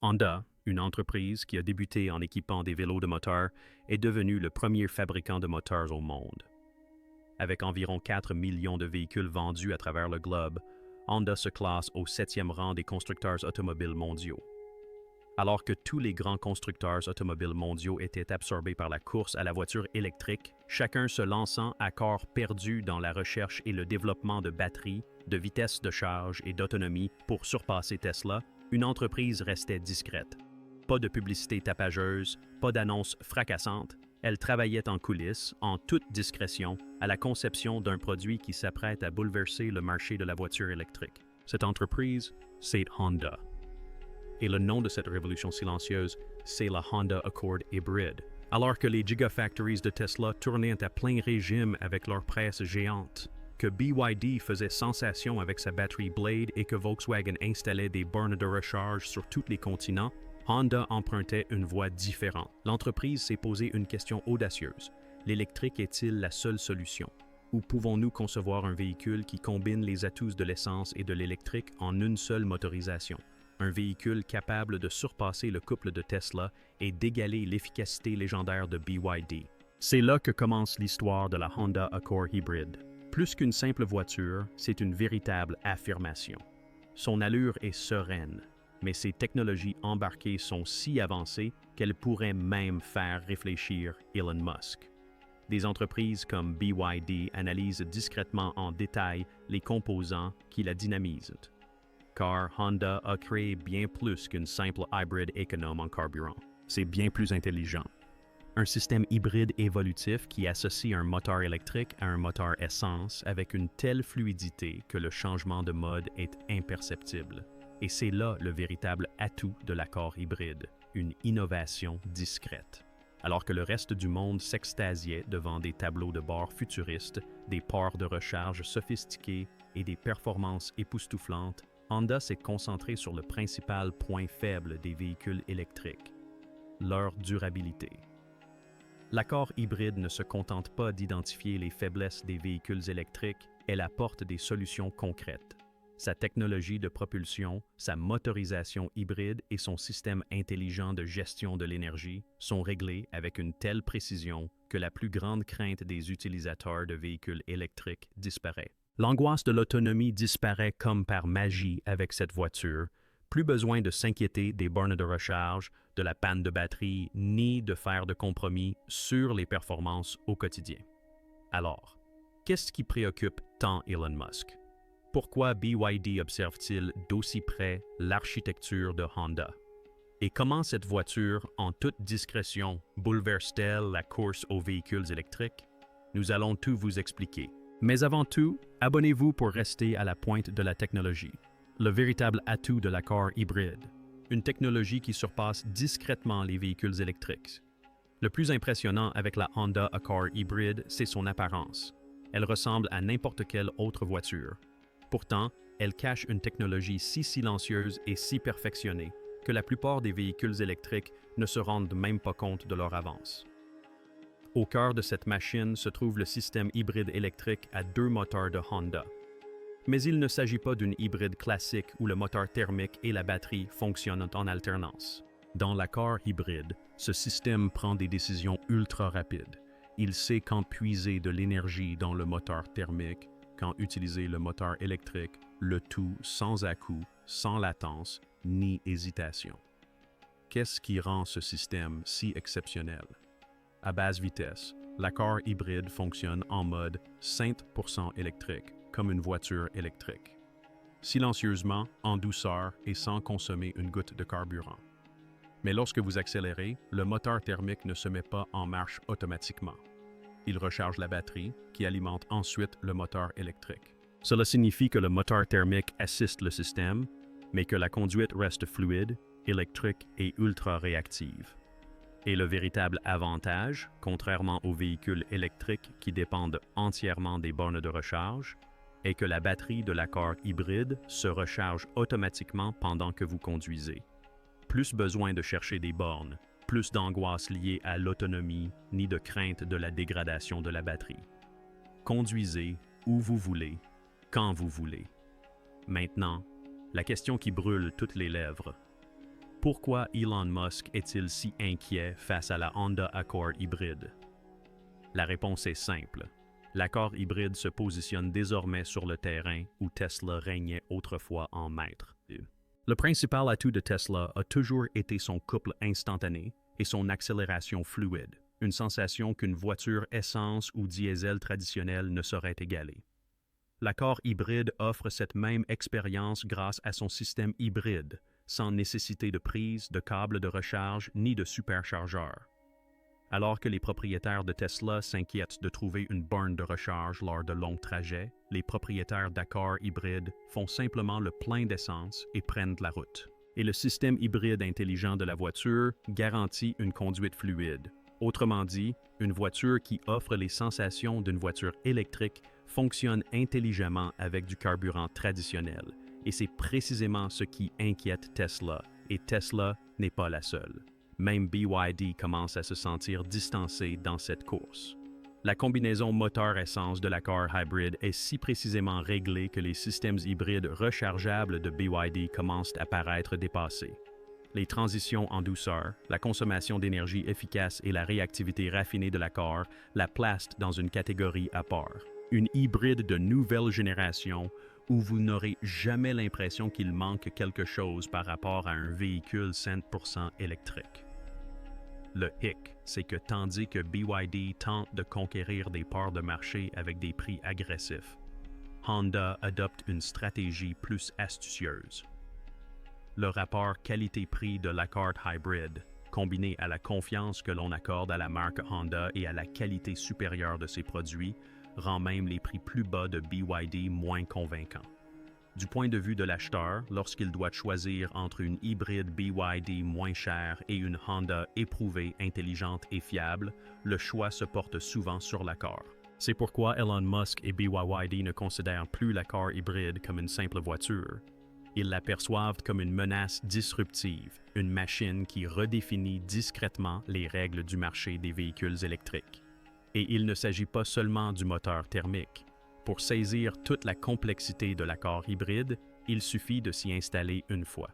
Honda, une entreprise qui a débuté en équipant des vélos de moteur, est devenue le premier fabricant de moteurs au monde. Avec environ 4 millions de véhicules vendus à travers le globe, Honda se classe au 7e rang des constructeurs automobiles mondiaux. Alors que tous les grands constructeurs automobiles mondiaux étaient absorbés par la course à la voiture électrique, chacun se lançant à corps perdu dans la recherche et le développement de batteries, de vitesse de charge et d'autonomie pour surpasser Tesla, une entreprise restait discrète. Pas de publicité tapageuse, pas d'annonces fracassantes, elle travaillait en coulisses, en toute discrétion, à la conception d'un produit qui s'apprête à bouleverser le marché de la voiture électrique. Cette entreprise, c'est Honda. Et le nom de cette révolution silencieuse, c'est la Honda Accord hybride. Alors que les Gigafactories de Tesla tournaient à plein régime avec leur presse géante, que BYD faisait sensation avec sa batterie Blade et que Volkswagen installait des bornes de recharge sur tous les continents, Honda empruntait une voie différente. L'entreprise s'est posé une question audacieuse. L'électrique est-il la seule solution? Ou pouvons-nous concevoir un véhicule qui combine les atouts de l'essence et de l'électrique en une seule motorisation? Un véhicule capable de surpasser le couple de Tesla et d'égaler l'efficacité légendaire de BYD. C'est là que commence l'histoire de la Honda Accord hybride. Plus qu'une simple voiture, c'est une véritable affirmation. Son allure est sereine, mais ses technologies embarquées sont si avancées qu'elles pourraient même faire réfléchir Elon Musk. Des entreprises comme BYD analysent discrètement en détail les composants qui la dynamisent. Car Honda a créé bien plus qu'une simple hybride économe en carburant. C'est bien plus intelligent. Un système hybride évolutif qui associe un moteur électrique à un moteur essence avec une telle fluidité que le changement de mode est imperceptible. Et c'est là le véritable atout de l'accord hybride, une innovation discrète. Alors que le reste du monde s'extasiait devant des tableaux de bord futuristes, des ports de recharge sophistiqués et des performances époustouflantes, Honda s'est concentré sur le principal point faible des véhicules électriques, leur durabilité. L'accord hybride ne se contente pas d'identifier les faiblesses des véhicules électriques, elle apporte des solutions concrètes. Sa technologie de propulsion, sa motorisation hybride et son système intelligent de gestion de l'énergie sont réglés avec une telle précision que la plus grande crainte des utilisateurs de véhicules électriques disparaît. L'angoisse de l'autonomie disparaît comme par magie avec cette voiture. Plus besoin de s'inquiéter des bornes de recharge, de la panne de batterie, ni de faire de compromis sur les performances au quotidien. Alors, qu'est-ce qui préoccupe tant Elon Musk? Pourquoi BYD observe-t-il d'aussi près l'architecture de Honda? Et comment cette voiture, en toute discrétion, bouleverse-t-elle la course aux véhicules électriques? Nous allons tout vous expliquer. Mais avant tout, abonnez-vous pour rester à la pointe de la technologie. Le véritable atout de l'accord hybride. Une technologie qui surpasse discrètement les véhicules électriques. Le plus impressionnant avec la Honda Accord hybride, c'est son apparence. Elle ressemble à n'importe quelle autre voiture. Pourtant, elle cache une technologie si silencieuse et si perfectionnée que la plupart des véhicules électriques ne se rendent même pas compte de leur avance. Au cœur de cette machine se trouve le système hybride électrique à 2 moteurs de Honda. Mais il ne s'agit pas d'une hybride classique où le moteur thermique et la batterie fonctionnent en alternance. Dans l'accord hybride, ce système prend des décisions ultra rapides. Il sait quand puiser de l'énergie dans le moteur thermique, quand utiliser le moteur électrique, le tout sans à-coups, sans latence, ni hésitation. Qu'est-ce qui rend ce système si exceptionnel? À basse vitesse, l'accord hybride fonctionne en mode 100% électrique, comme une voiture électrique. Silencieusement, en douceur et sans consommer une goutte de carburant. Mais lorsque vous accélérez, le moteur thermique ne se met pas en marche automatiquement. Il recharge la batterie, qui alimente ensuite le moteur électrique. Cela signifie que le moteur thermique assiste le système, mais que la conduite reste fluide, électrique et ultra réactive. Et le véritable avantage, contrairement aux véhicules électriques qui dépendent entièrement des bornes de recharge, est que la batterie de l'accord hybride se recharge automatiquement pendant que vous conduisez. Plus besoin de chercher des bornes, plus d'angoisse liée à l'autonomie, ni de crainte de la dégradation de la batterie. Conduisez où vous voulez, quand vous voulez. Maintenant, la question qui brûle toutes les lèvres. Pourquoi Elon Musk est-il si inquiet face à la Honda Accord hybride? La réponse est simple. L'accord hybride se positionne désormais sur le terrain où Tesla régnait autrefois en maître. Le principal atout de Tesla a toujours été son couple instantané et son accélération fluide, une sensation qu'une voiture essence ou diesel traditionnelle ne saurait égaler. L'accord hybride offre cette même expérience grâce à son système hybride, sans nécessité de prise, de câble de recharge ni de superchargeur. Alors que les propriétaires de Tesla s'inquiètent de trouver une borne de recharge lors de longs trajets, les propriétaires d'Accord hybride font simplement le plein d'essence et prennent la route. Et le système hybride intelligent de la voiture garantit une conduite fluide. Autrement dit, une voiture qui offre les sensations d'une voiture électrique fonctionne intelligemment avec du carburant traditionnel. Et c'est précisément ce qui inquiète Tesla, et Tesla n'est pas la seule. Même BYD commence à se sentir distancé dans cette course. La combinaison moteur-essence de l'accord hybride est si précisément réglée que les systèmes hybrides rechargeables de BYD commencent à paraître dépassés. Les transitions en douceur, la consommation d'énergie efficace et la réactivité raffinée de l'accord la placent dans une catégorie à part. Une hybride de nouvelle génération où vous n'aurez jamais l'impression qu'il manque quelque chose par rapport à un véhicule 100% électrique. Le hic, c'est que tandis que BYD tente de conquérir des parts de marché avec des prix agressifs, Honda adopte une stratégie plus astucieuse. Le rapport qualité-prix de l'Accord Hybrid, combiné à la confiance que l'on accorde à la marque Honda et à la qualité supérieure de ses produits, rend même les prix plus bas de BYD moins convaincants. Du point de vue de l'acheteur, lorsqu'il doit choisir entre une hybride BYD moins chère et une Honda éprouvée, intelligente et fiable, le choix se porte souvent sur l'accord. C'est pourquoi Elon Musk et BYD ne considèrent plus l'accord hybride comme une simple voiture. Ils l'aperçoivent comme une menace disruptive, une machine qui redéfinit discrètement les règles du marché des véhicules électriques. Et il ne s'agit pas seulement du moteur thermique. Pour saisir toute la complexité de l'accord hybride, il suffit de s'y installer une fois.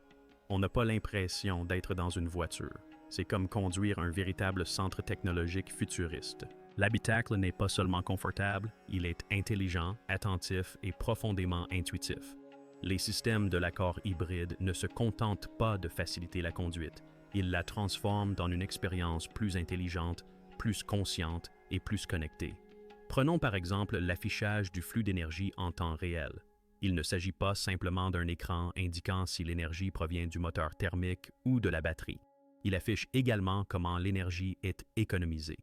On n'a pas l'impression d'être dans une voiture. C'est comme conduire un véritable centre technologique futuriste. L'habitacle n'est pas seulement confortable, il est intelligent, attentif et profondément intuitif. Les systèmes de l'accord hybride ne se contentent pas de faciliter la conduite. Ils la transforment dans une expérience plus intelligente, plus consciente et plus connectée. Prenons par exemple l'affichage du flux d'énergie en temps réel. Il ne s'agit pas simplement d'un écran indiquant si l'énergie provient du moteur thermique ou de la batterie. Il affiche également comment l'énergie est économisée.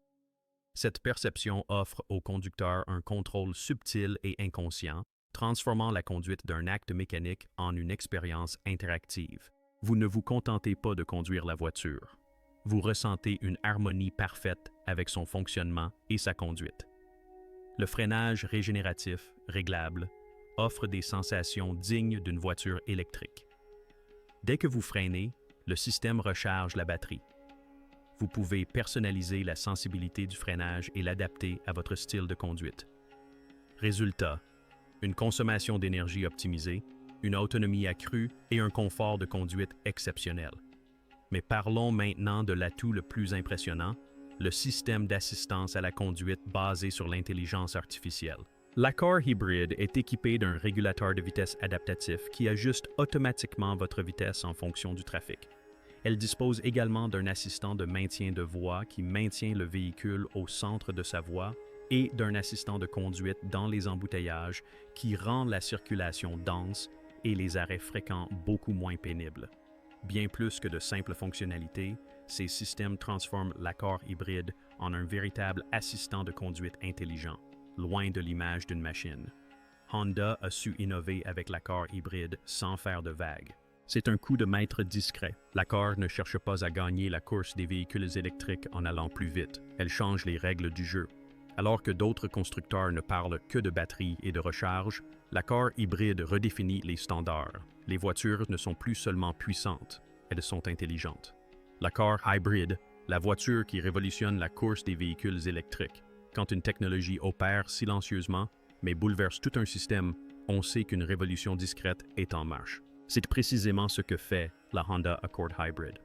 Cette perception offre au conducteur un contrôle subtil et inconscient, transformant la conduite d'un acte mécanique en une expérience interactive. Vous ne vous contentez pas de conduire la voiture. Vous ressentez une harmonie parfaite avec son fonctionnement et sa conduite. Le freinage régénératif, réglable, offre des sensations dignes d'une voiture électrique. Dès que vous freinez, le système recharge la batterie. Vous pouvez personnaliser la sensibilité du freinage et l'adapter à votre style de conduite. Résultat, une consommation d'énergie optimisée, une autonomie accrue et un confort de conduite exceptionnel. Mais parlons maintenant de l'atout le plus impressionnant, le système d'assistance à la conduite basé sur l'intelligence artificielle. L'accord hybride est équipé d'un régulateur de vitesse adaptatif qui ajuste automatiquement votre vitesse en fonction du trafic. Elle dispose également d'un assistant de maintien de voie qui maintient le véhicule au centre de sa voie et d'un assistant de conduite dans les embouteillages qui rend la circulation dense et les arrêts fréquents beaucoup moins pénibles. Bien plus que de simples fonctionnalités, ces systèmes transforment l'accord hybride en un véritable assistant de conduite intelligent, loin de l'image d'une machine. Honda a su innover avec l'accord hybride sans faire de vagues. C'est un coup de maître discret. L'accord ne cherche pas à gagner la course des véhicules électriques en allant plus vite. Elle change les règles du jeu. Alors que d'autres constructeurs ne parlent que de batterie et de recharge, l'accord hybride redéfinit les standards. Les voitures ne sont plus seulement puissantes, elles sont intelligentes. L'accord hybride, la voiture qui révolutionne la course des véhicules électriques. Quand une technologie opère silencieusement, mais bouleverse tout un système, on sait qu'une révolution discrète est en marche. C'est précisément ce que fait la Honda Accord Hybrid.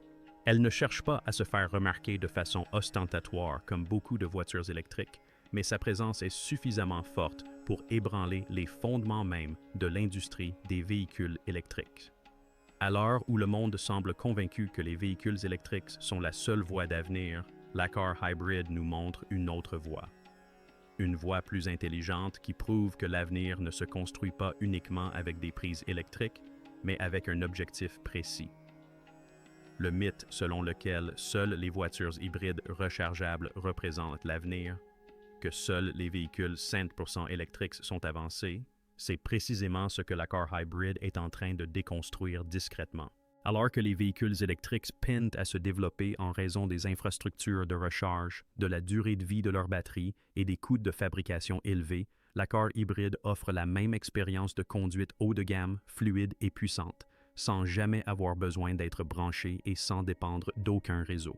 Elle ne cherche pas à se faire remarquer de façon ostentatoire comme beaucoup de voitures électriques, mais sa présence est suffisamment forte pour ébranler les fondements mêmes de l'industrie des véhicules électriques. À l'heure où le monde semble convaincu que les véhicules électriques sont la seule voie d'avenir, l'Accord Hybrid nous montre une autre voie. Une voie plus intelligente qui prouve que l'avenir ne se construit pas uniquement avec des prises électriques, mais avec un objectif précis. Le mythe selon lequel seules les voitures hybrides rechargeables représentent l'avenir, que seuls les véhicules 100% électriques sont avancés, c'est précisément ce que l'Accord Hybrid est en train de déconstruire discrètement. Alors que les véhicules électriques peinent à se développer en raison des infrastructures de recharge, de la durée de vie de leurs batteries et des coûts de fabrication élevés, l'Accord hybride offre la même expérience de conduite haut de gamme, fluide et puissante, sans jamais avoir besoin d'être branché et sans dépendre d'aucun réseau.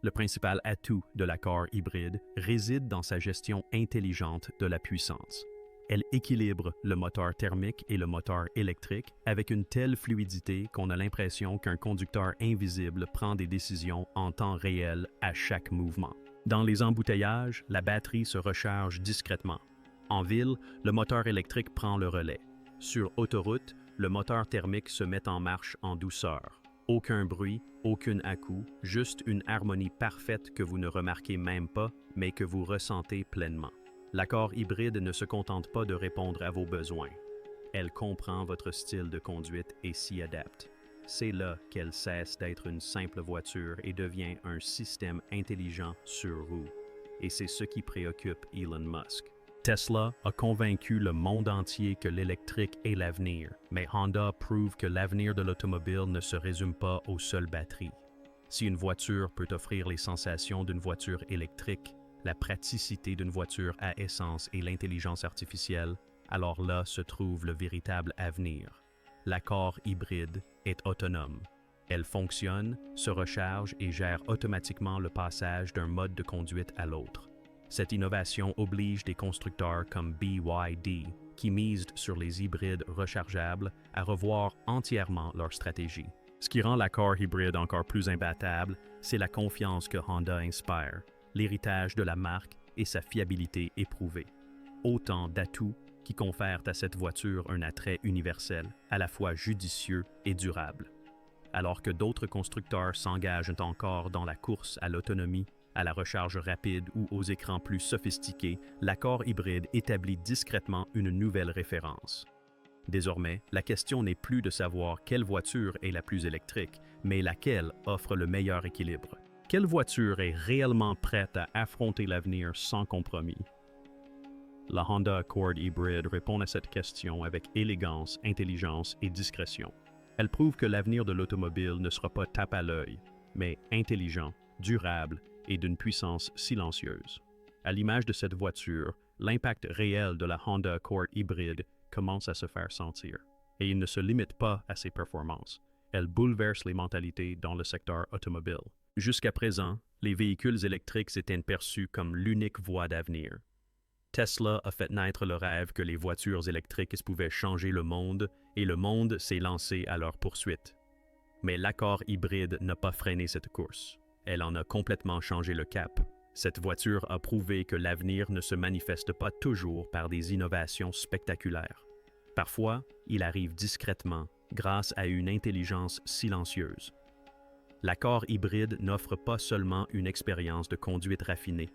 Le principal atout de l'Accord hybride réside dans sa gestion intelligente de la puissance. Elle équilibre le moteur thermique et le moteur électrique avec une telle fluidité qu'on a l'impression qu'un conducteur invisible prend des décisions en temps réel à chaque mouvement. Dans les embouteillages, la batterie se recharge discrètement. En ville, le moteur électrique prend le relais. Sur autoroute, le moteur thermique se met en marche en douceur. Aucun bruit, aucune à-coup, juste une harmonie parfaite que vous ne remarquez même pas, mais que vous ressentez pleinement. L'Accord hybride ne se contente pas de répondre à vos besoins. Elle comprend votre style de conduite et s'y adapte. C'est là qu'elle cesse d'être une simple voiture et devient un système intelligent sur roues. Et c'est ce qui préoccupe Elon Musk. Tesla a convaincu le monde entier que l'électrique est l'avenir, mais Honda prouve que l'avenir de l'automobile ne se résume pas aux seules batteries. Si une voiture peut offrir les sensations d'une voiture électrique, la praticité d'une voiture à essence et l'intelligence artificielle, alors là se trouve le véritable avenir. L'Accord hybride est autonome. Elle fonctionne, se recharge et gère automatiquement le passage d'un mode de conduite à l'autre. Cette innovation oblige des constructeurs comme BYD, qui misent sur les hybrides rechargeables, à revoir entièrement leur stratégie. Ce qui rend l'Accord hybride encore plus imbattable, c'est la confiance que Honda inspire, l'héritage de la marque et sa fiabilité éprouvée. Autant d'atouts qui confèrent à cette voiture un attrait universel, à la fois judicieux et durable. Alors que d'autres constructeurs s'engagent encore dans la course à l'autonomie, à la recharge rapide ou aux écrans plus sophistiqués, l'Accord hybride établit discrètement une nouvelle référence. Désormais, la question n'est plus de savoir quelle voiture est la plus électrique, mais laquelle offre le meilleur équilibre. Quelle voiture est réellement prête à affronter l'avenir sans compromis? La Honda Accord Hybrid répond à cette question avec élégance, intelligence et discrétion. Elle prouve que l'avenir de l'automobile ne sera pas tape à l'œil, mais intelligent, durable et d'une puissance silencieuse. À l'image de cette voiture, l'impact réel de la Honda Accord Hybrid commence à se faire sentir. Et il ne se limite pas à ses performances. Elle bouleverse les mentalités dans le secteur automobile. Jusqu'à présent, les véhicules électriques étaient perçus comme l'unique voie d'avenir. Tesla a fait naître le rêve que les voitures électriques pouvaient changer le monde, et le monde s'est lancé à leur poursuite. Mais l'Accord hybride n'a pas freiné cette course. Elle en a complètement changé le cap. Cette voiture a prouvé que l'avenir ne se manifeste pas toujours par des innovations spectaculaires. Parfois, il arrive discrètement, grâce à une intelligence silencieuse. L'Accord hybride n'offre pas seulement une expérience de conduite raffinée.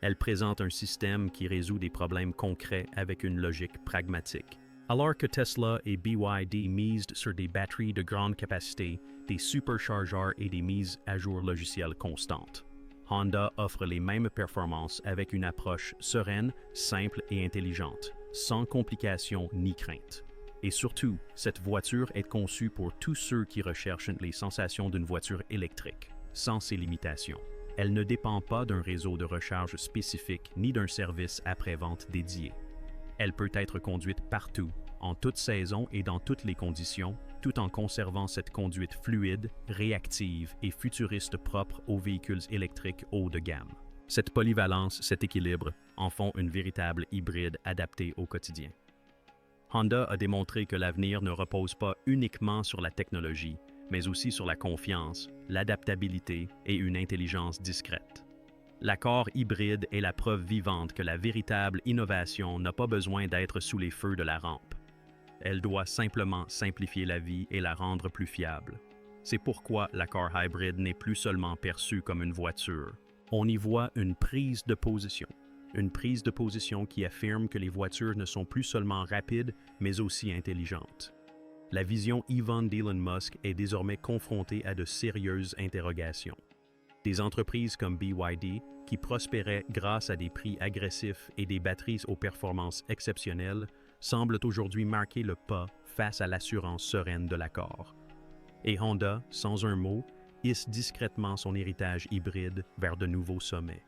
Elle présente un système qui résout des problèmes concrets avec une logique pragmatique. Alors que Tesla et BYD misent sur des batteries de grande capacité, des superchargeurs et des mises à jour logicielles constantes, Honda offre les mêmes performances avec une approche sereine, simple et intelligente, sans complications ni crainte. Et surtout, cette voiture est conçue pour tous ceux qui recherchent les sensations d'une voiture électrique, sans ses limitations. Elle ne dépend pas d'un réseau de recharge spécifique ni d'un service après-vente dédié. Elle peut être conduite partout, en toute saison et dans toutes les conditions, tout en conservant cette conduite fluide, réactive et futuriste propre aux véhicules électriques haut de gamme. Cette polyvalence, cet équilibre, en font une véritable hybride adaptée au quotidien. Honda a démontré que l'avenir ne repose pas uniquement sur la technologie, mais aussi sur la confiance, l'adaptabilité et une intelligence discrète. L'accord hybride est la preuve vivante que la véritable innovation n'a pas besoin d'être sous les feux de la rampe. Elle doit simplement simplifier la vie et la rendre plus fiable. C'est pourquoi l'accord hybride n'est plus seulement perçu comme une voiture. On y voit une prise de position. Une prise de position qui affirme que les voitures ne sont plus seulement rapides, mais aussi intelligentes. La vision Elon Musk est désormais confrontée à de sérieuses interrogations. Des entreprises comme BYD, qui prospéraient grâce à des prix agressifs et des batteries aux performances exceptionnelles, semblent aujourd'hui marquer le pas face à l'assurance sereine de l'accord. Et Honda, sans un mot, hisse discrètement son héritage hybride vers de nouveaux sommets.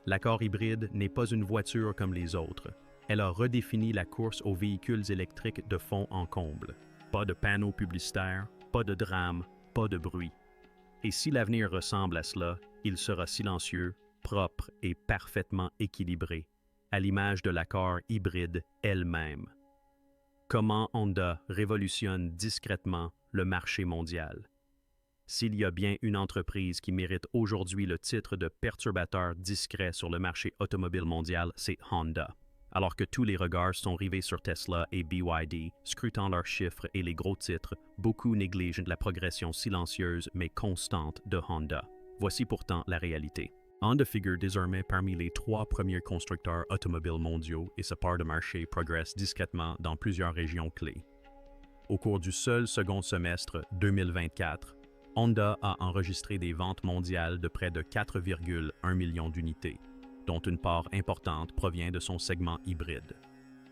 L'accord hybride n'est pas une voiture comme les autres. Elle a redéfini la course aux véhicules électriques de fond en comble. Pas de panneaux publicitaires, pas de drame, pas de bruit. Et si l'avenir ressemble à cela, il sera silencieux, propre et parfaitement équilibré, à l'image de l'accord hybride elle-même. Comment Honda révolutionne discrètement le marché mondial? S'il y a bien une entreprise qui mérite aujourd'hui le titre de perturbateur discret sur le marché automobile mondial, c'est Honda. Alors que tous les regards sont rivés sur Tesla et BYD, scrutant leurs chiffres et les gros titres, beaucoup négligent la progression silencieuse mais constante de Honda. Voici pourtant la réalité. Honda figure désormais parmi les 3 premiers constructeurs automobiles mondiaux et sa part de marché progresse discrètement dans plusieurs régions clés. Au cours du seul second semestre 2024, Honda a enregistré des ventes mondiales de près de 4,1 millions d'unités, dont une part importante provient de son segment hybride.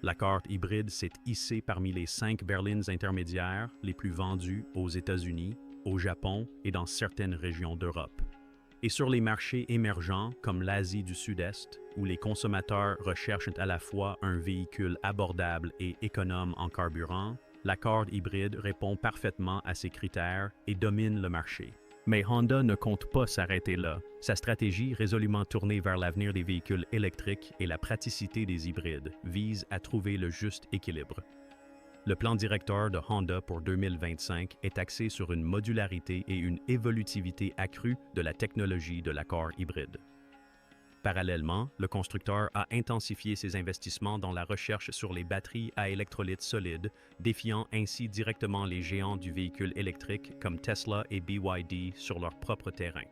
L'accord hybride s'est hissé parmi les 5 berlines intermédiaires les plus vendues aux États-Unis, au Japon et dans certaines régions d'Europe. Et sur les marchés émergents comme l'Asie du Sud-Est, où les consommateurs recherchent à la fois un véhicule abordable et économe en carburant, l'accord hybride répond parfaitement à ces critères et domine le marché. Mais Honda ne compte pas s'arrêter là. Sa stratégie, résolument tournée vers l'avenir des véhicules électriques et la praticité des hybrides, vise à trouver le juste équilibre. Le plan directeur de Honda pour 2025 est axé sur une modularité et une évolutivité accrue de la technologie de l'accord hybride. Parallèlement, le constructeur a intensifié ses investissements dans la recherche sur les batteries à électrolytes solides, défiant ainsi directement les géants du véhicule électrique comme Tesla et BYD sur leur propre terrain.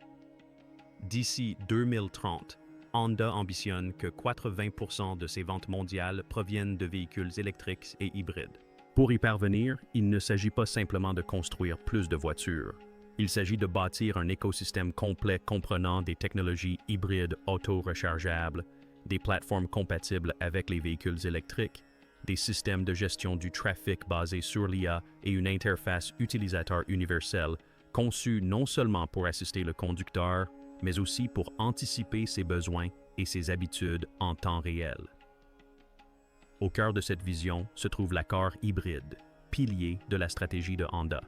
D'ici 2030, Honda ambitionne que 80% de ses ventes mondiales proviennent de véhicules électriques et hybrides. Pour y parvenir, il ne s'agit pas simplement de construire plus de voitures. Il s'agit de bâtir un écosystème complet comprenant des technologies hybrides auto-rechargeables, des plateformes compatibles avec les véhicules électriques, des systèmes de gestion du trafic basés sur l'IA et une interface utilisateur universelle conçue non seulement pour assister le conducteur, mais aussi pour anticiper ses besoins et ses habitudes en temps réel. Au cœur de cette vision se trouve l'accord hybride, pilier de la stratégie de Honda.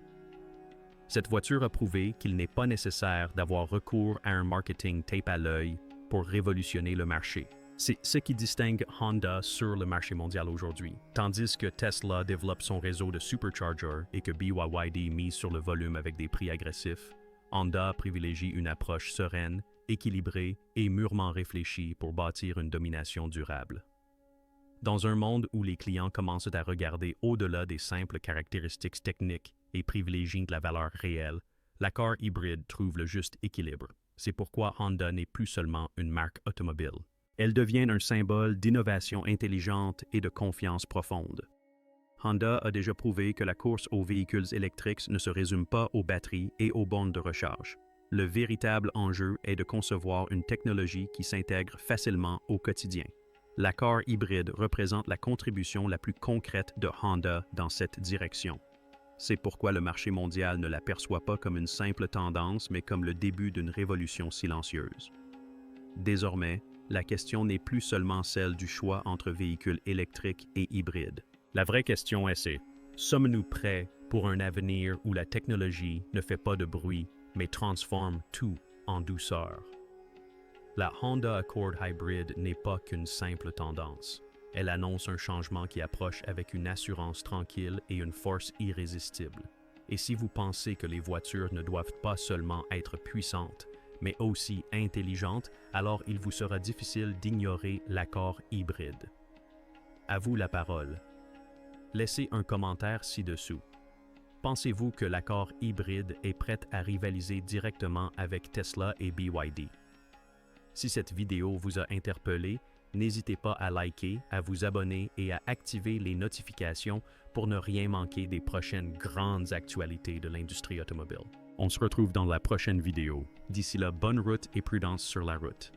Cette voiture a prouvé qu'il n'est pas nécessaire d'avoir recours à un marketing tape à l'œil pour révolutionner le marché. C'est ce qui distingue Honda sur le marché mondial aujourd'hui. Tandis que Tesla développe son réseau de superchargers et que BYD mise sur le volume avec des prix agressifs, Honda privilégie une approche sereine, équilibrée et mûrement réfléchie pour bâtir une domination durable. Dans un monde où les clients commencent à regarder au-delà des simples caractéristiques techniques et privilégient la valeur réelle, l'accord hybride trouve le juste équilibre. C'est pourquoi Honda n'est plus seulement une marque automobile. Elle devient un symbole d'innovation intelligente et de confiance profonde. Honda a déjà prouvé que la course aux véhicules électriques ne se résume pas aux batteries et aux bornes de recharge. Le véritable enjeu est de concevoir une technologie qui s'intègre facilement au quotidien. L'accord hybride représente la contribution la plus concrète de Honda dans cette direction. C'est pourquoi le marché mondial ne l'aperçoit pas comme une simple tendance, mais comme le début d'une révolution silencieuse. Désormais, la question n'est plus seulement celle du choix entre véhicules électriques et hybrides. La vraie question est sommes-nous prêts pour un avenir où la technologie ne fait pas de bruit, mais transforme tout en douceur? La Honda Accord Hybrid n'est pas qu'une simple tendance. Elle annonce un changement qui approche avec une assurance tranquille et une force irrésistible. Et si vous pensez que les voitures ne doivent pas seulement être puissantes, mais aussi intelligentes, alors il vous sera difficile d'ignorer l'accord hybride. À vous la parole. Laissez un commentaire ci-dessous. Pensez-vous que l'accord hybride est prêt à rivaliser directement avec Tesla et BYD? Si cette vidéo vous a interpellé, n'hésitez pas à liker, à vous abonner et à activer les notifications pour ne rien manquer des prochaines grandes actualités de l'industrie automobile. On se retrouve dans la prochaine vidéo. D'ici là, bonne route et prudence sur la route.